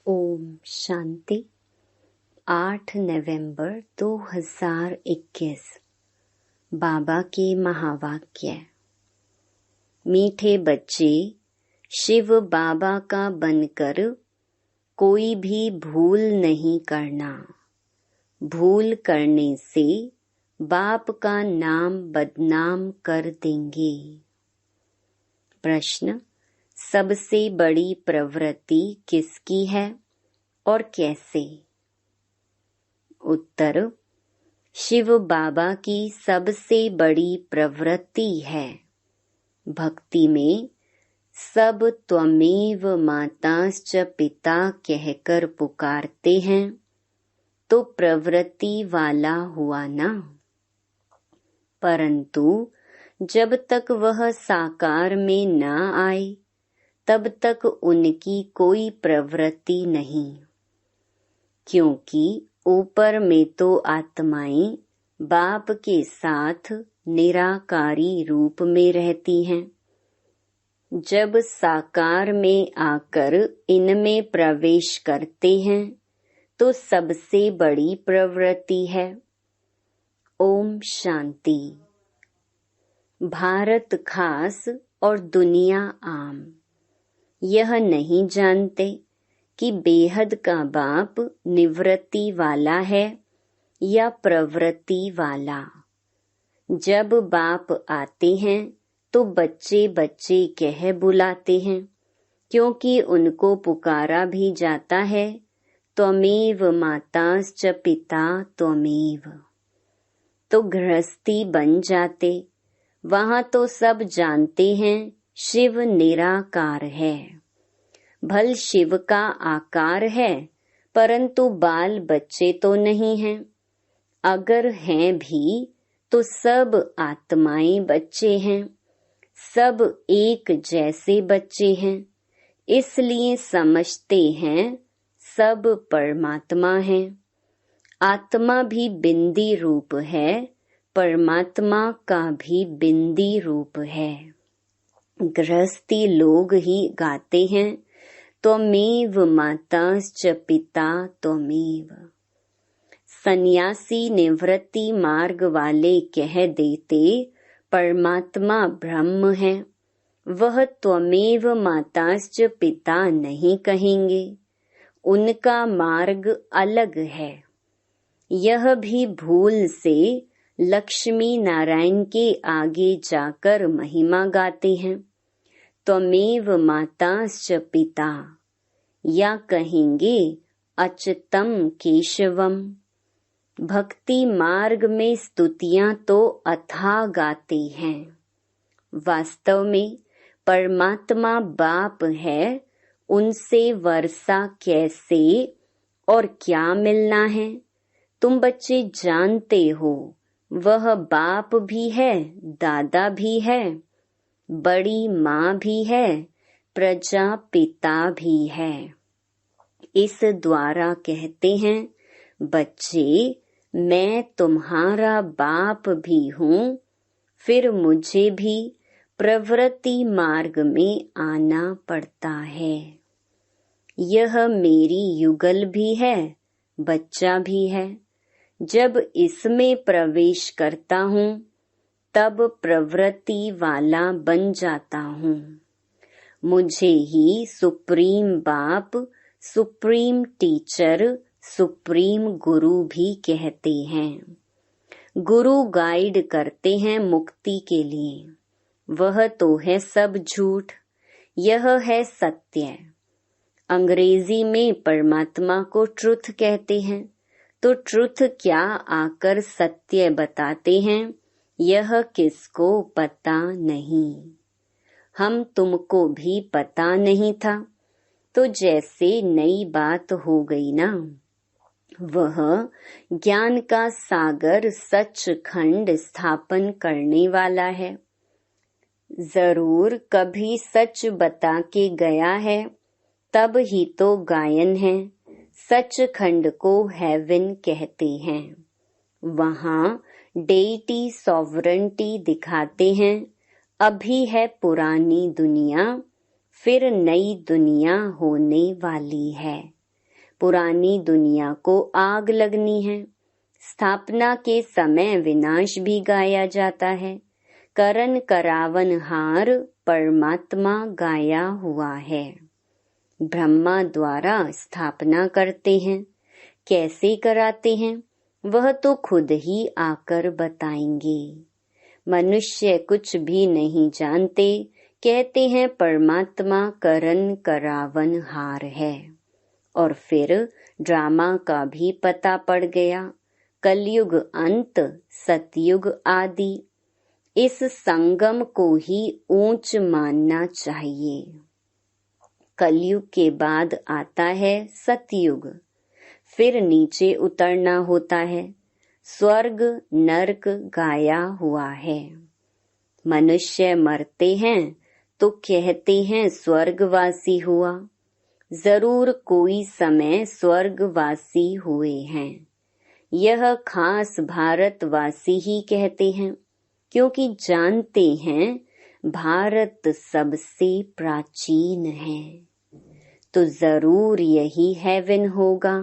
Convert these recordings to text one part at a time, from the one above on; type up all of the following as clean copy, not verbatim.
ओम शांति। 8 नवंबर 2021। बाबा के महावाक्य। मीठे बच्चे, शिव बाबा का बनकर कोई भी भूल नहीं करना। भूल करने से बाप का नाम बदनाम कर देंगे। प्रश्न: सबसे बड़ी प्रवृत्ति किसकी है और कैसे? उत्तर: शिव बाबा की सबसे बड़ी प्रवृत्ति है। भक्ति में सब त्वमेव माताश्च पिता कहकर पुकारते हैं तो प्रवृत्ति वाला हुआ ना। परंतु जब तक वह साकार में न आए तब तक उनकी कोई प्रवृत्ति नहीं, क्योंकि ऊपर में तो आत्माएं बाप के साथ निराकारी रूप में रहती हैं। जब साकार में आकर इनमें प्रवेश करते हैं तो सबसे बड़ी प्रवृत्ति है। ओम शांति। भारत खास और दुनिया आम यह नहीं जानते कि बेहद का बाप निवृत्ति वाला है या प्रवृत्ति वाला। जब बाप आते हैं तो बच्चे बच्चे कह बुलाते हैं, क्योंकि उनको पुकारा भी जाता है त्वमेव माताश्च पिता त्वमेव। तो गृहस्थी बन जाते। वहां तो सब जानते हैं शिव निराकार है। भल शिव का आकार है, परंतु बाल बच्चे तो नहीं हैं। अगर हैं भी तो सब आत्माएं बच्चे हैं। सब एक जैसे बच्चे हैं, इसलिए समझते हैं सब परमात्मा है। आत्मा भी बिंदी रूप है, परमात्मा का भी बिंदी रूप है। गृहस्थी लोग ही गाते हैं त्वमेव माताश्च पिता त्वमेव। सन्यासी निवृत्ति मार्ग वाले कह देते परमात्मा ब्रह्म है। वह त्वमेव माताश्च पिता नहीं कहेंगे, उनका मार्ग अलग है। यह भी भूल से लक्ष्मी नारायण के आगे जाकर महिमा गाते हैं त्वमेव माताश्च पिता, या कहेंगे अच्युतम केशवम। भक्ति मार्ग में स्तुतियां तो अथाह गाते हैं। वास्तव में परमात्मा बाप है, उनसे वर्षा कैसे और क्या मिलना है तुम बच्चे जानते हो। वह बाप भी है, दादा भी है, बड़ी माँ भी है, प्रजापिता भी है। इस द्वारा कहते हैं बच्चे, मैं तुम्हारा बाप भी हूँ, फिर मुझे भी प्रवृत्ति मार्ग में आना पड़ता है। यह मेरी युगल भी है, बच्चा भी है। जब इसमें प्रवेश करता हूँ तब प्रवृत्ति वाला बन जाता हूँ। मुझे ही सुप्रीम बाप, सुप्रीम टीचर, सुप्रीम गुरु भी कहते हैं। गुरु गाइड करते हैं मुक्ति के लिए, वह तो है सब झूठ, यह है सत्य। अंग्रेजी में परमात्मा को ट्रुथ कहते हैं, तो ट्रुथ क्या आकर सत्य बताते हैं, यह किसको पता नहीं। हम तुमको भी पता नहीं था, तो जैसे नई बात हो गई ना। वह ज्ञान का सागर सचखंड स्थापन करने वाला है। जरूर कभी सच बता के गया है, तब ही तो गायन है। सचखंड को हेवन कहते हैं। वहाँ डेटी सॉवरेंटी दिखाते हैं। अभी है पुरानी दुनिया, फिर नई दुनिया होने वाली है। पुरानी दुनिया को आग लगनी है। स्थापना के समय विनाश भी गाया जाता है। करन करावन हार परमात्मा गाया हुआ है। ब्रह्मा द्वारा स्थापना करते हैं। कैसे कराते हैं वह तो खुद ही आकर बताएंगे। मनुष्य कुछ भी नहीं जानते, कहते हैं परमात्मा करन करावन हार है। और फिर ड्रामा का भी पता पड़ गया। कलयुग अंत, सतयुग आदि, इस संगम को ही ऊंच मानना चाहिए। कलयुग के बाद आता है सतयुग, फिर नीचे उतरना होता है। स्वर्ग नरक गाया हुआ है। मनुष्य मरते हैं तो कहते हैं स्वर्गवासी हुआ। जरूर कोई समय स्वर्गवासी हुए हैं। यह खास भारतवासी ही कहते हैं, क्योंकि जानते हैं भारत सबसे प्राचीन है, तो जरूर यही हेवन होगा।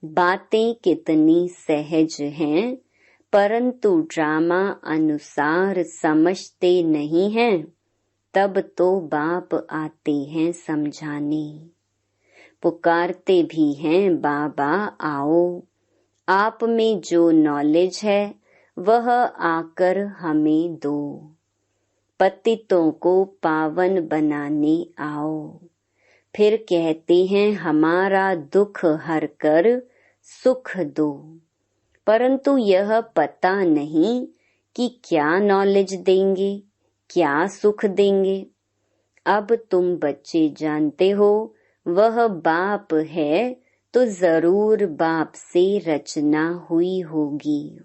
बातें कितनी सहज हैं, परंतु ड्रामा अनुसार समझते नहीं हैं। तब तो बाप आते हैं समझाने, पुकारते भी हैं बाबा आओ। आप में जो नॉलेज है वह आकर हमें दो। पतितों को पावन बनाने आओ। फिर कहते हैं हमारा दुख हर कर सुख दो। परंतु यह पता नहीं कि क्या नॉलेज देंगे, क्या सुख देंगे। अब तुम बच्चे जानते हो वह बाप है, तो जरूर बाप से रचना हुई होगी।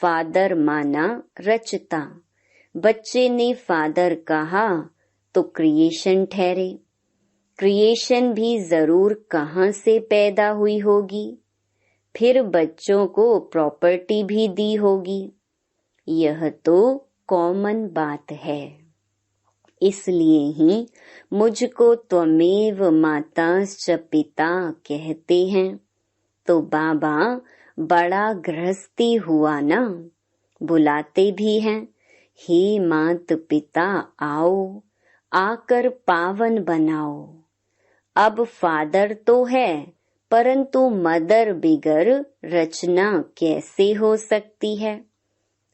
फादर माना रचता, बच्चे ने फादर कहा तो क्रिएशन ठहरे। क्रिएशन भी जरूर कहाँ से पैदा हुई होगी। फिर बच्चों को प्रॉपर्टी भी दी होगी। यह तो कॉमन बात है। इसलिए ही मुझको त्वमेव माताश्च पिता कहते हैं। तो बाबा बड़ा गृहस्थी हुआ ना, बुलाते भी हैं, हे मात पिता आओ, आकर पावन बनाओ। अब फादर तो है, परंतु मदर बिगर रचना कैसे हो सकती है।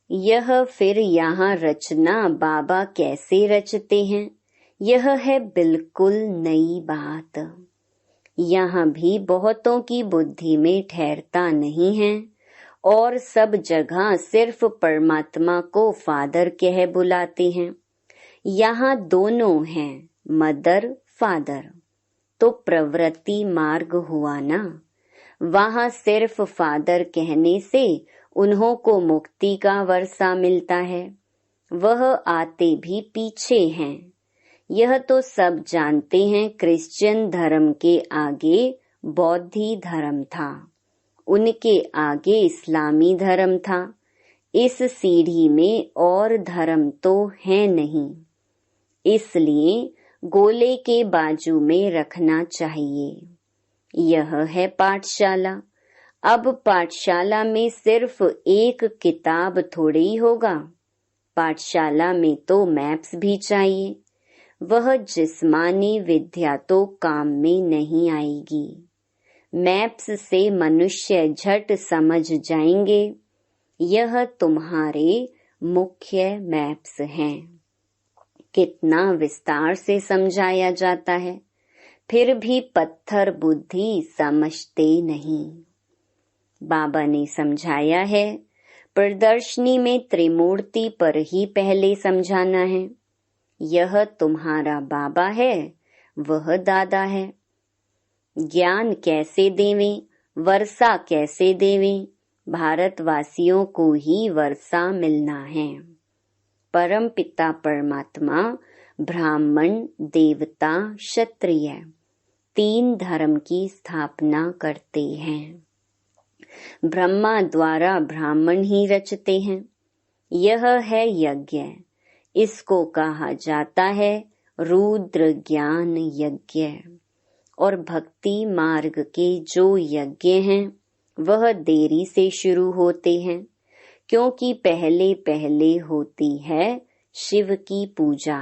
यह फिर यहाँ रचना बाबा कैसे रचते हैं, यह है बिल्कुल नई बात। यहाँ भी बहुतों की बुद्धि में ठहरता नहीं है और सब जगह सिर्फ परमात्मा को फादर कह बुलाते हैं। यहाँ दोनों हैं, मदर फादर, तो प्रवृत्ति मार्ग हुआ ना। वहाँ सिर्फ फादर कहने से उन्हों को मुक्ति का वर्षा मिलता है। वह आते भी पीछे हैं। यह तो सब जानते हैं। क्रिश्चियन धर्म के आगे बौद्धी धर्म था, उनके आगे इस्लामी धर्म था। इस सीढ़ी में और धर्म तो है नहीं, इसलिए गोले के बाजू में रखना चाहिए। यह है पाठशाला। अब पाठशाला में सिर्फ एक किताब थोड़ी ही होगा। पाठशाला में तो मैप्स भी चाहिए। वह जिस्मानी विद्या तो काम में नहीं आएगी। मैप्स से मनुष्य झट समझ जाएंगे यह तुम्हारे मुख्य मैप्स हैं। कितना विस्तार से समझाया जाता है, फिर भी पत्थर बुद्धि समझते नहीं। बाबा ने समझाया है, प्रदर्शनी में त्रिमूर्ति पर ही पहले समझाना है। यह तुम्हारा बाबा है, वह दादा है। ज्ञान कैसे देवें, वर्षा कैसे देवें, भारतवासियों को ही वर्षा मिलना है। परम पिता परमात्मा ब्राह्मण, देवता, क्षत्रिय 3 धर्म की स्थापना करते हैं। ब्रह्मा द्वारा ब्राह्मण ही रचते हैं। यह है यज्ञ। इसको कहा जाता है रुद्र ज्ञान यज्ञ। और भक्ति मार्ग के जो यज्ञ हैं वह देरी से शुरू होते हैं, क्योंकि पहले पहले होती है शिव की पूजा,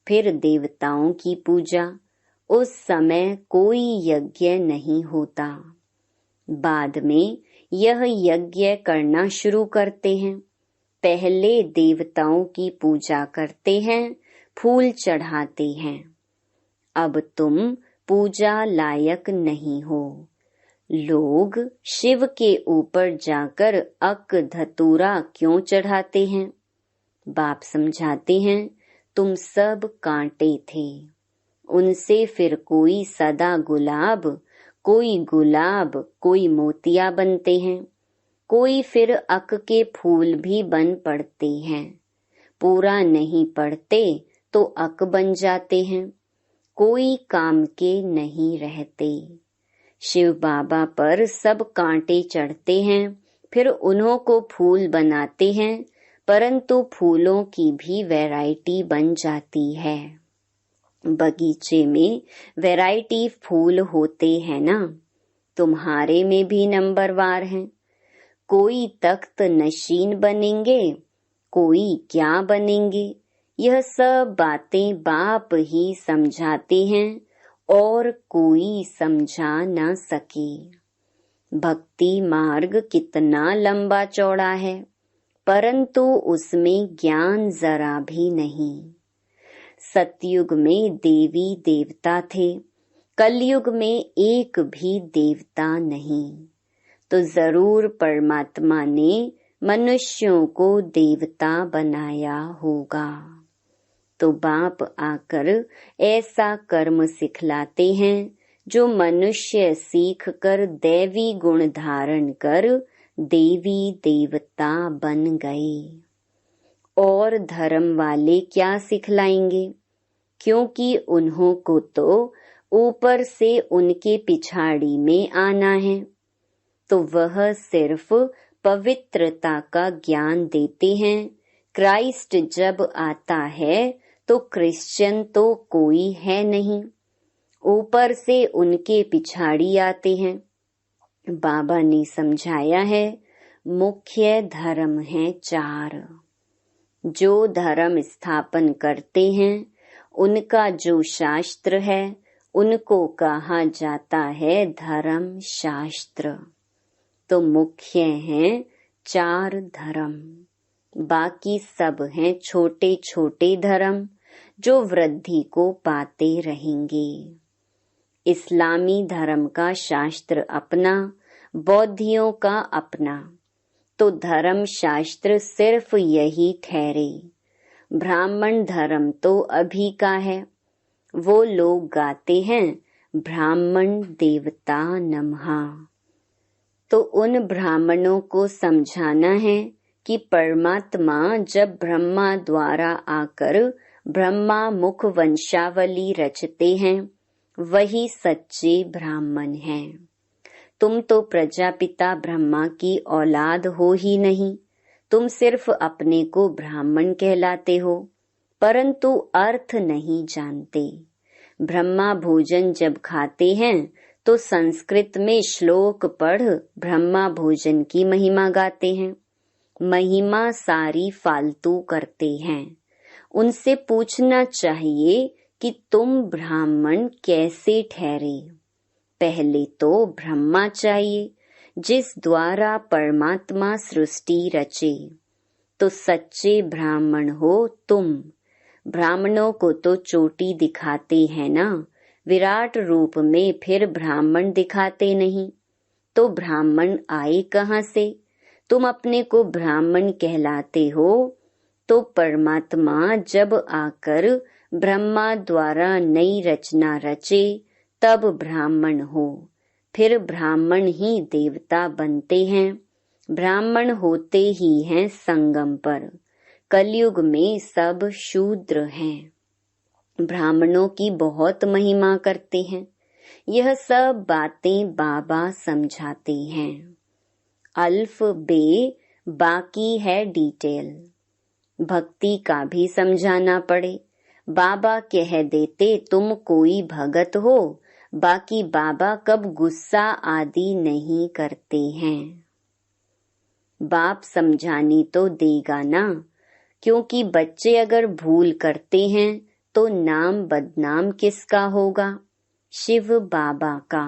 फिर देवताओं की पूजा। उस समय कोई यज्ञ नहीं होता। बाद में यह यज्ञ करना शुरू करते हैं। पहले देवताओं की पूजा करते हैं, फूल चढ़ाते हैं। अब तुम पूजा लायक नहीं हो। लोग शिव के ऊपर जाकर अक धतूरा क्यों चढ़ाते हैं? बाप समझाते हैं, तुम सब कांटे थे। उनसे फिर कोई सदा गुलाब, कोई मोतिया बनते हैं, कोई फिर अक के फूल भी बन पड़ते हैं। पूरा नहीं पड़ते तो अक बन जाते हैं, कोई काम के नहीं रहते। शिव बाबा पर सब कांटे चढ़ते हैं, फिर उन्हों को फूल बनाते हैं, परंतु फूलों की भी वैरायटी बन जाती है। बगीचे में वैरायटी फूल होते हैं ना, तुम्हारे में भी नंबरवार हैं। कोई तख्त नशीन बनेंगे, कोई क्या बनेंगे, यह सब बातें बाप ही समझाते हैं और कोई समझा न सके। भक्ति मार्ग कितना लंबा चौड़ा है, परंतु उसमें ज्ञान जरा भी नहीं। सतयुग में देवी देवता थे, कलयुग में एक भी देवता नहीं। तो जरूर परमात्मा ने मनुष्यों को देवता बनाया होगा। तो बाप आकर ऐसा कर्म सिखलाते हैं जो मनुष्य सीख कर दैवी गुण धारण कर देवी देवता बन गए। और धर्म वाले क्या सिखलाएंगे, क्योंकि उन्हों को तो ऊपर से उनके पिछाड़ी में आना है। तो वह सिर्फ पवित्रता का ज्ञान देते हैं। क्राइस्ट जब आता है तो क्रिश्चियन तो कोई है नहीं, ऊपर से उनके पिछाड़ी आते हैं। बाबा ने समझाया है, मुख्य धर्म है 4। जो धर्म स्थापन करते हैं उनका जो शास्त्र है उनको कहा जाता है धर्म शास्त्र। तो मुख्य हैं 4 धर्म, बाकी सब हैं छोटे छोटे धर्म जो वृद्धि को पाते रहेंगे। इस्लामी धर्म का शास्त्र अपना, बौद्धियों का अपना। तो धर्म शास्त्र सिर्फ यही ठहरे। ब्राह्मण धर्म तो अभी का है। वो लोग गाते हैं ब्राह्मण देवता नमः। तो उन ब्राह्मणों को समझाना है कि परमात्मा जब ब्रह्मा द्वारा आकर ब्रह्मा मुख वंशावली रचते हैं, वही सच्चे ब्राह्मण हैं। तुम तो प्रजापिता ब्रह्मा की औलाद हो ही नहीं, तुम सिर्फ अपने को ब्राह्मण कहलाते हो, परंतु अर्थ नहीं जानते। ब्रह्मा भोजन जब खाते हैं तो संस्कृत में श्लोक पढ़ ब्रह्मा भोजन की महिमा गाते हैं। महिमा सारी फालतू करते हैं। उनसे पूछना चाहिए कि तुम ब्राह्मण कैसे ठहरे। पहले तो ब्रह्मा चाहिए जिस द्वारा परमात्मा सृष्टि रचे। तो सच्चे ब्राह्मण हो तुम। ब्राह्मणों को तो चोटी दिखाते हैं ना, विराट रूप में फिर ब्राह्मण दिखाते नहीं। तो ब्राह्मण आए कहाँ से? तुम अपने को ब्राह्मण कहलाते हो, तो परमात्मा जब आकर ब्रह्मा द्वारा नई रचना रचे तब ब्राह्मण हो, फिर ब्राह्मण ही देवता बनते हैं। ब्राह्मण होते ही हैं संगम पर। कलयुग में सब शूद्र हैं। ब्राह्मणों की बहुत महिमा करते हैं। यह सब बातें बाबा समझाते हैं। अल्फ बे बाकी है डिटेल। भक्ति का भी समझाना पड़े। बाबा कह देते तुम कोई भगत हो, बाकी बाबा कब गुस्सा आदि नहीं करते हैं। बाप समझानी तो देगा ना, क्योंकि बच्चे अगर भूल करते हैं तो नाम बदनाम किसका होगा? शिव बाबा का।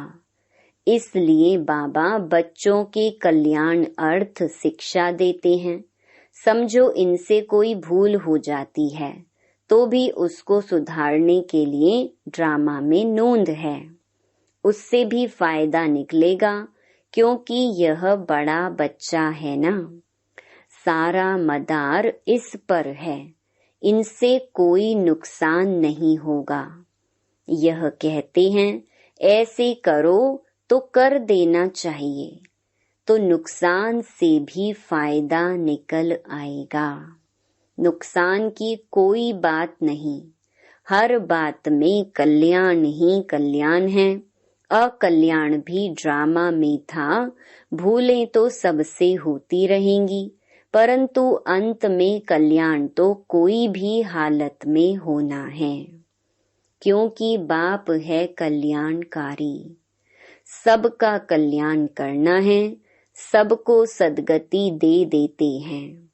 इसलिए बाबा बच्चों के कल्याण अर्थ शिक्षा देते हैं। समझो इनसे कोई भूल हो जाती है तो भी उसको सुधारने के लिए ड्रामा में नोंद है, उससे भी फायदा निकलेगा, क्योंकि यह बड़ा बच्चा है ना। सारा मदार इस पर है, इनसे कोई नुकसान नहीं होगा। यह कहते हैं ऐसे करो तो कर देना चाहिए, तो नुकसान से भी फायदा निकल आएगा। नुकसान की कोई बात नहीं, हर बात में कल्याण ही कल्याण है। अकल्याण भी ड्रामा में था, भूलें तो सबसे होती रहेंगी, परंतु अंत में कल्याण तो कोई भी हालत में होना है, क्योंकि बाप है कल्याणकारी। सबका कल्याण करना है, सबको सद्गति दे देते हैं।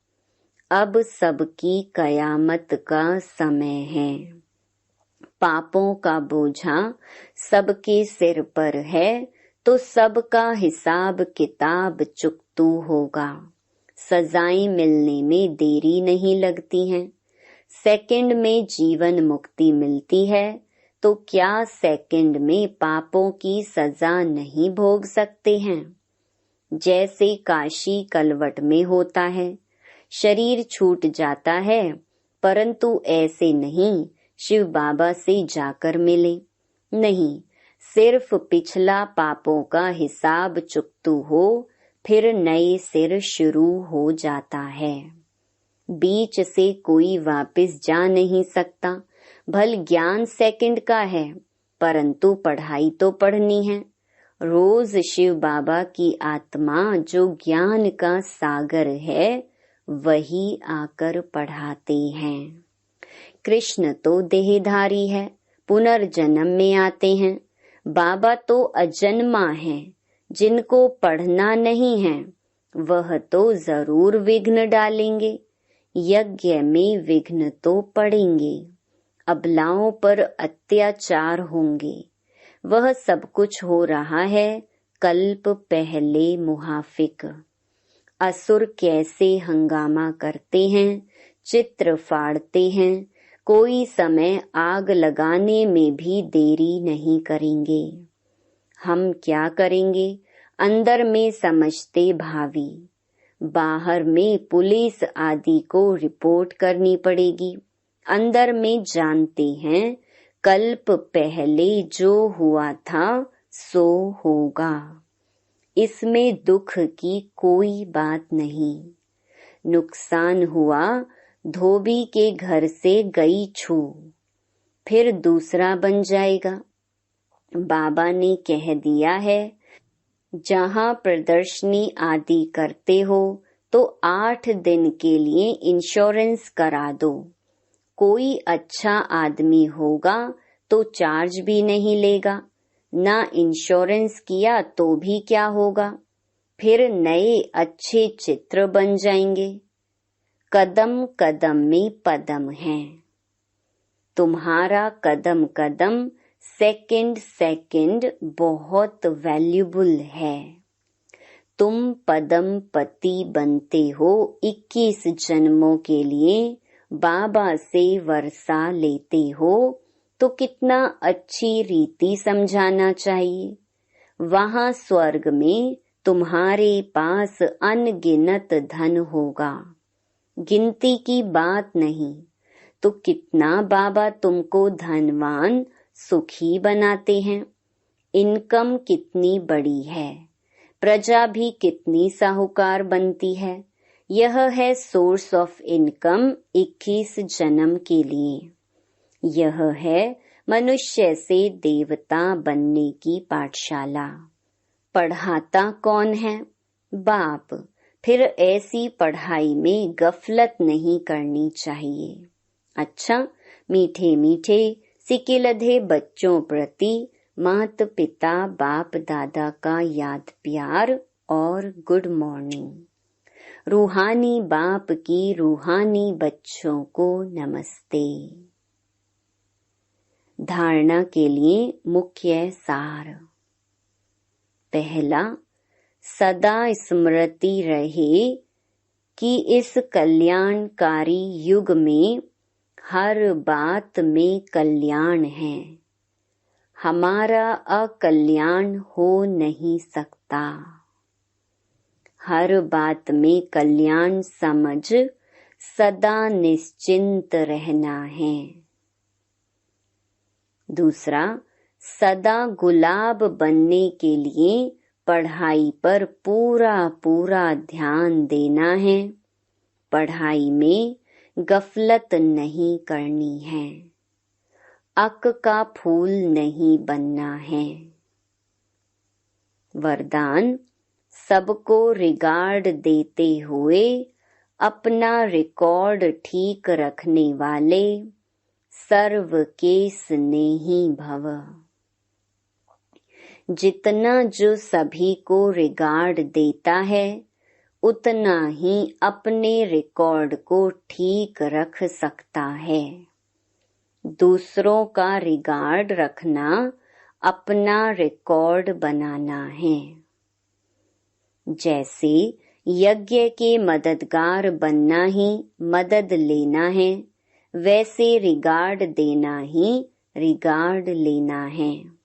अब सबकी कयामत का समय है। पापों का बोझा सबके सिर पर है, तो सबका हिसाब किताब चुकतू होगा। सजाएं मिलने में देरी नहीं लगती हैं। सेकंड में जीवन मुक्ति मिलती है, तो क्या सेकंड में पापों की सजा नहीं भोग सकते हैं? जैसे काशी कलवट में होता है, शरीर छूट जाता है, परंतु ऐसे नहीं शिव बाबा से जाकर मिले। नहीं, सिर्फ पिछला पापों का हिसाब चुकतू हो, फिर नए सिर शुरू हो जाता है। बीच से कोई वापस जा नहीं सकता। भल ज्ञान सेकंड का है, परंतु पढ़ाई तो पढ़नी है। रोज शिव बाबा की आत्मा जो ज्ञान का सागर है, वही आकर पढ़ाते हैं। कृष्ण तो देहधारी है, पुनर्जन्म में आते हैं। बाबा तो अजन्मा है, जिनको पढ़ना नहीं है वह तो जरूर विघ्न डालेंगे। यज्ञ में विघ्न तो पड़ेंगे, अबलाओं पर अत्याचार होंगे। वह सब कुछ हो रहा है कल्प पहले मुहाफिक। असुर कैसे हंगामा करते हैं, चित्र फाड़ते हैं, कोई समय आग लगाने में भी देरी नहीं करेंगे। हम क्या करेंगे? अंदर में समझते भावी, बाहर में पुलिस आदि को रिपोर्ट करनी पड़ेगी। अंदर में जानते हैं कल्प पहले जो हुआ था सो होगा, इसमें दुख की कोई बात नहीं। नुकसान हुआ, धोबी के घर से गई छू, फिर दूसरा बन जाएगा। बाबा ने कह दिया है, जहाँ प्रदर्शनी आदि करते हो तो 8 दिन के लिए इंश्योरेंस करा दो। कोई अच्छा आदमी होगा तो चार्ज भी नहीं लेगा, ना इंश्योरेंस किया तो भी क्या होगा, फिर नए अच्छे चित्र बन जाएंगे। कदम कदम में पदम है, तुम्हारा कदम कदम सेकंड सेकंड बहुत वैल्यूबल है। तुम पदम पति बनते हो 21 जन्मों के लिए, बाबा से वर्षा लेते हो तो कितना अच्छी रीति समझाना चाहिए। वहाँ स्वर्ग में तुम्हारे पास अनगिनत धन होगा, गिनती की बात नहीं। तो कितना बाबा तुमको धनवान सुखी बनाते हैं। इनकम कितनी बड़ी है, प्रजा भी कितनी साहूकार बनती है। यह है सोर्स ऑफ इनकम 21 जन्म के लिए। यह है मनुष्य से देवता बनने की पाठशाला। पढ़ाता कौन है? बाप। फिर ऐसी पढ़ाई में गफलत नहीं करनी चाहिए। अच्छा, मीठे मीठे सिकिलधे बच्चों प्रति माता पिता बाप दादा का याद प्यार और गुड मॉर्निंग। रूहानी बाप की रूहानी बच्चों को नमस्ते। धारणा के लिए मुख्य सार। पहला, सदा स्मृति रहे कि इस कल्याणकारी युग में हर बात में कल्याण है। हमारा अकल्याण हो नहीं सकता। हर बात में कल्याण समझ सदा निश्चिंत रहना है। दूसरा, सदा गुलाब बनने के लिए पढ़ाई पर पूरा ध्यान देना है। पढ़ाई में गफलत नहीं करनी है। अक का फूल नहीं बनना है। वरदान, सबको रिगार्ड देते हुए अपना रिकॉर्ड ठीक रखने वाले सर्व के स्नेही भव। जितना जो सभी को रिगार्ड देता है उतना ही अपने रिकॉर्ड को ठीक रख सकता है। दूसरों का रिगार्ड रखना अपना रिकॉर्ड बनाना है। जैसे यज्ञ के मददगार बनना ही मदद लेना है, वैसे रिगार्ड देना ही रिगार्ड लेना है।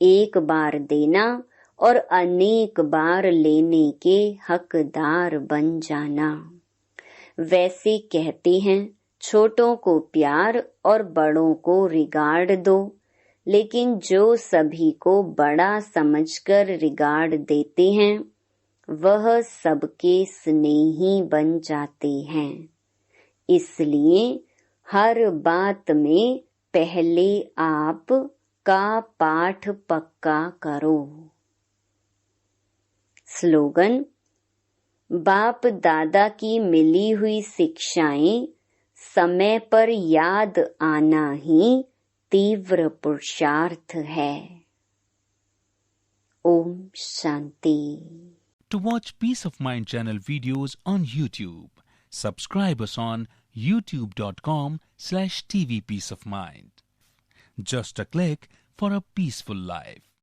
एक बार देना और अनेक बार लेने के हकदार बन जाना। वैसे कहते हैं छोटों को प्यार और बड़ों को रिगार्ड दो, लेकिन जो सभी को बड़ा समझकर रिगार्ड देते हैं वह सबके स्नेही बन जाते हैं। इसलिए हर बात में पहले आप का पाठ पक्का करो। स्लोगन, बाप दादा की मिली हुई शिक्षाएं समय पर याद आना ही तीव्र पुरुषार्थ है। Om Shanti. To watch Peace of Mind channel videos on YouTube, subscribe us on youtube.com/tvpeaceofmind. Just a click for a peaceful life.